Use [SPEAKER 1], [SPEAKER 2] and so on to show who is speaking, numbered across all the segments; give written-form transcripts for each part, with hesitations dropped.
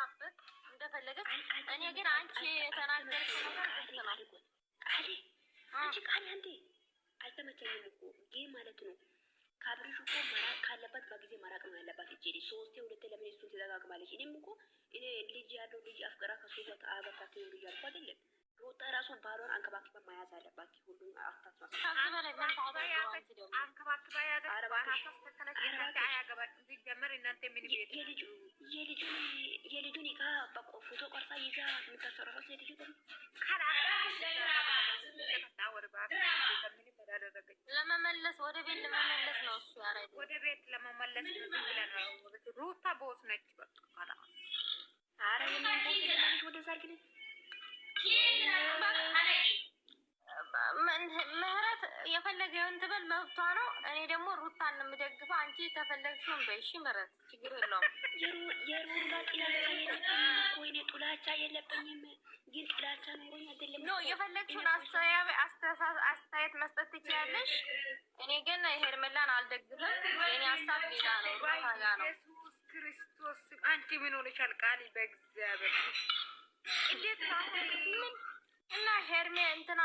[SPEAKER 1] ትስራበት እንደፈለገች። እኔ ግን አንቺ የተናገርሽው ነገር
[SPEAKER 2] አሊ አንቺ ቃል አንዴ አልተመቸኝም እኮ ይሄ ማለት ነው። ካብሪሽ እኮ ማራቅ ካለባት በጊዜ ማራቅ ነው ያለባት። እጄ ሶስቴ ሁለቴ ለምን እሱን ትደጋግማለች? እኔም እኮ እኔ ልጅ ያለው ልጅ አፍቀራ ከሱ ጋር አበቃት ነው ልጅ አልኩ አይደለም። ሮጣ ራሱን ባሏን አንከባክባ መያዝ አለባት። ሁሉም አፍታቷ አንከባክባ ያደ አራራታ ተከለከለ አያገባች ሲጀመር እናንተ ምን ቤት የልጁን ይካ በፎቶ ቆርጣ ይዛ የምታሰራው ሴት ልጅ
[SPEAKER 1] ለመመለስ ወደ ቤት ለመመለስ ነው እሱ ያረደ
[SPEAKER 2] ወደ ቤት ለመመለስ ነው ብለን ሩታ ቦስ ነች በቃ ካላ አረ የምን ቦስ ወደ ዛርግ
[SPEAKER 1] ምህረት የፈለገውን ትበል መብቷ ነው። እኔ ደግሞ ሩታን የምደግፈው አንቺ ተፈለግሽም በእሺ ምህረት ችግር የለውም።
[SPEAKER 2] የሩታ ጥላቻ የለብኝም ግን ጥላቻ ኖሮኝ አይደለም።
[SPEAKER 1] ኖ የፈለግሽውን አስተያየት መስጠት ትችያለሽ። እኔ ግን ሄርሜላን አልደግፍም። የኔ ሀሳብ ሌላ ነው። ሩታ ጋር ነው።
[SPEAKER 2] ኢየሱስ ክርስቶስ አንቺ ምን ሆነሻል? ቃል በእግዚአብሔር እንዴት ነው
[SPEAKER 1] እና ሄርሜ እንትና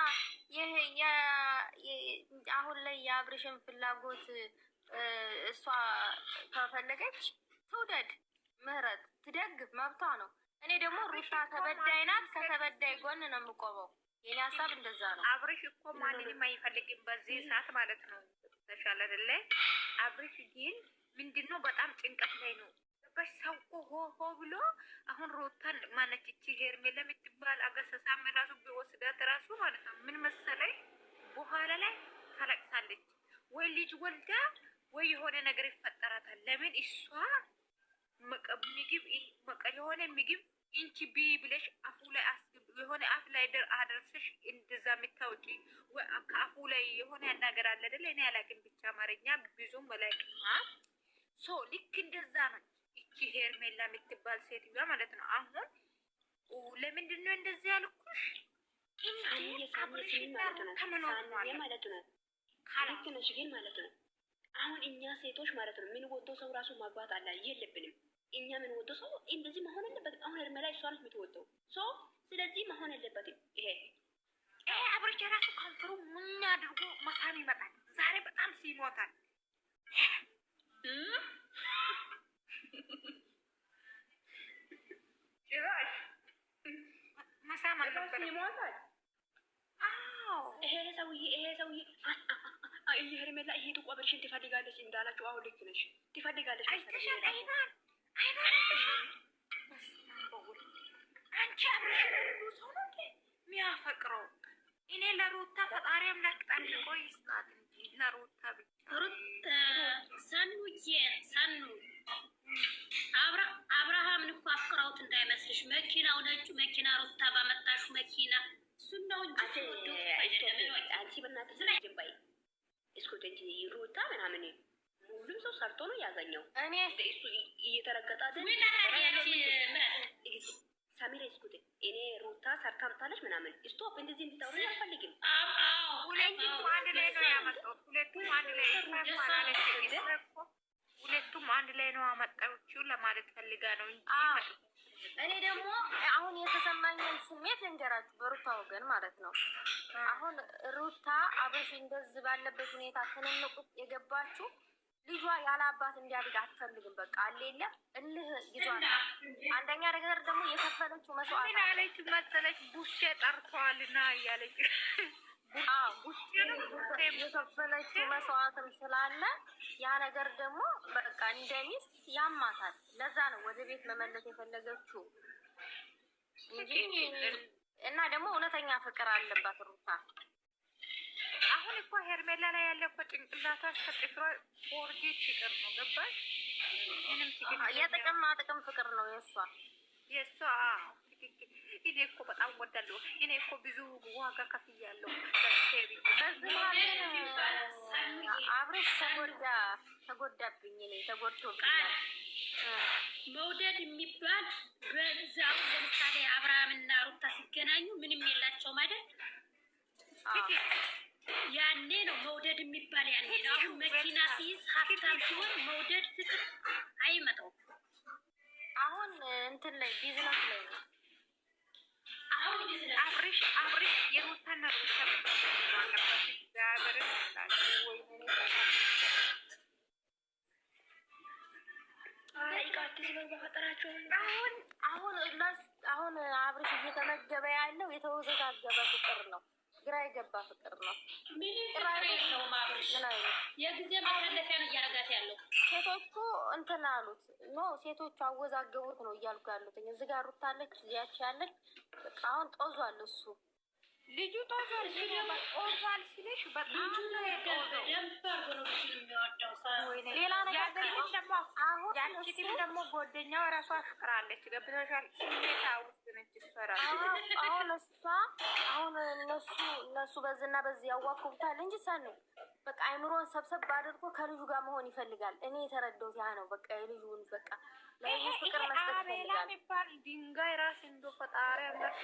[SPEAKER 1] አሁን ላይ የአብርሽን ፍላጎት እሷ ከፈለገች ትውደድ፣ ምህረት ትደግፍ መብቷ ነው። እኔ ደግሞ ሩታ ተበዳይ ናት፣ ከተበዳይ ጎን ነው የምቆመው። የኔ ሀሳብ እንደዛ ነው።
[SPEAKER 2] አብርሽ እኮ ማንንም አይፈልግም በዚህ ሰዓት ማለት ነው። ተሻለ አይደለ? አብርሽ ግን ምንድነው በጣም ጭንቀት ላይ ነው። በሰው ሆ ብሎ አሁን ሩታን ማነች እቺ ሄርሜላ የምትባል አገሰሳም ራሱ ቢወስዳት ራሱ ማለት ነው ምን መሰለኝ በኋላ ላይ ታለቅሳለች። ወይ ልጅ ወልዳ ወይ የሆነ ነገር ይፈጠራታል። ለምን እሷ ምግብ የሆነ ምግብ እንቺ ቢ ብለሽ አፉ ላይ አስገብ የሆነ አፍ ላይ አደረሰሽ እንደዛ የምታውቂ ወይ ከአፉ ላይ የሆነ ነገር አለ አይደል? እኔ አላውቅም ብቻ አማርኛ ብዙም ወላቂማ ሶ ልክ እንደዛ ነው። እቺ ሄርሜላ የምትባል ሴትዮዋ ማለት ነው። አሁን ለምንድን ነው እንደዚህ ያልኩሽ? አሁን እኛ ሴቶች ማለት ነው ምን ወዶ ሰው ራሱ ማግባት አለ የለብንም። እኛ ምን ወዶ ሰው እንደዚህ መሆን አለበት። አሁን ሄርሜላ እሷ ነች የምትወደው ሶ ስለዚህ መሆን አለበት። ይሄ አብርሽ ራሱ ከንፈሩ ምን አድርጎ መሳም ይመጣል። ዛሬ በጣም ሲሞታል ጭራሽ መሳም አልነበረ ይሞታል። አዎ ይሄ ሰውዬ ሄርሜላ ይሄ አብርሽን ትፈልጋለች እንዳላችሁ አሁን ልክ ነሽ። ትፈልጋለች አይተሻል። አይናን አንቺ አብርሽን ሁሉ ሰው ነው የሚያፈቅረው። እኔ ለሩታ ፈጣሪ አምላክ ጠንቆ ይስጣት እንጂ ለሩታ ብቻ ሰኑ አብርሃምን እኮ አፍቅረውት እንዳይመስልሽ። መኪናው ነጩ መኪና ሩታ ባመጣሹ መኪና እሱን ነው እንጂ አንቺ በእናትሽ ጅባይ እስኩት እንጂ ሩታ ምናምን ሁሉም ሰው ሰርቶ ነው ያገኘው። እኔ እሱ እየተረገጣ ሳሚራ እስኩት እኔ ሩታ ሰርታ አምጣለች ምናምን ስቶፕ እንደዚህ እንድታወሪ አልፈልግም። ሁለቱም አንድ ላይ ነው ያመጣሁት። ሁለቱም አንድ ላይ ነው ያመጣሁት ለማለት ፈልጋ ነው እንጂ
[SPEAKER 1] እኔ ደግሞ አሁን የተሰማኝን ስሜት ልንገራችሁ በሩታ ወገን ማለት ነው። አሁን ሩታ አብርሽ እንደዚህ ባለበት ሁኔታ ተነንቁት የገባችሁ ልጇ ያለ አባት እንዲያድግ አትፈልግም። በቃ አለለ እልህ ይዟል። አንደኛ ነገር ደግሞ የከፈለችው መስዋዕት
[SPEAKER 2] አለች መሰለች ቡሼ ጠርቷልና እያለች
[SPEAKER 1] የከፈለችው መስዋዕትም ስላለ ያ ነገር ደግሞ በቃ እንደሚስት ያማታል። ለዛ ነው ወደ ቤት መመለስ የፈለገችው እንጂ እና ደግሞ እውነተኛ ፍቅር አለባት ሩታ።
[SPEAKER 2] አሁን እኮ ሄርሜላ ላይ ያለ እኮ ጭንቅላቷ አስተጥፍሮ ፎርጌት ፍቅር ነው ገባሽ? ምንም
[SPEAKER 1] የጥቅም ጥቅም ፍቅር ነው የሷ እኔ እኮ በጣም ወዳለሁ። እኔ እኮ ብዙ ዋጋ ከፍያለሁ። በዚህ አብረሽ ተጎዳብኝ እኔ ተጎድቶብኛል።
[SPEAKER 3] መውደድ የሚባል በዛው ለምሳሌ አብርሃምና ሩታ ሲገናኙ ምንም የላቸውም አይደል? ያኔ ነው መውደድ የሚባል ያኔ ነው። አሁን መኪና ሲይዝ ሀብታም ሲሆን መውደድ ፍቅር አይመጣውም።
[SPEAKER 1] አሁን እንትን ላይ ቢዝነስ ላይ ነው።
[SPEAKER 3] አሁን ቢዝነስ
[SPEAKER 2] አብሪሽ የሩታና ሩታ አለበት እግዚአብሔርን ይላል ወይ
[SPEAKER 1] አሁን አብርሽ እየተመገበ ያለው የተወዘጋገበ ፍቅር ነው። ግራ የገባ ፍቅር ነው።
[SPEAKER 3] የጊዜ ማሳለፊያ ነው እያረጋት ያለው።
[SPEAKER 1] ሴቶቹ እንትን አሉት ሴቶቹ አወዛገቡት ነው እያልኩ ያሉት። እዚህ ጋር ሩታለች እዚያች ያለች በቃ አሁን ጦዟል እሱ
[SPEAKER 2] ልጁ ጦዟል ሲልሽ በጣም ሌላ ነገር ደግሞ አሁን ያቺም ደግሞ ጓደኛዋ እራሷ አፍቅራለች። ገብቶሻል? ስሜታ ውስጥ ነች እሷ እራሱ።
[SPEAKER 1] አሁን እነሱ በዚህና በዚህ ያዋኩብታል እንጂ ሰኑ በቃ አይምሮን ሰብሰብ አድርጎ ከልጁ ጋር መሆን ይፈልጋል። እኔ የተረዳሁት ያ ነው። በቃ የልጁን በቃ ለልጁ ፍቅር መስጠት ይፈልጋል።
[SPEAKER 2] የሚባል ድንጋይ ራስ እንዶ ፈጣሪ አምላክ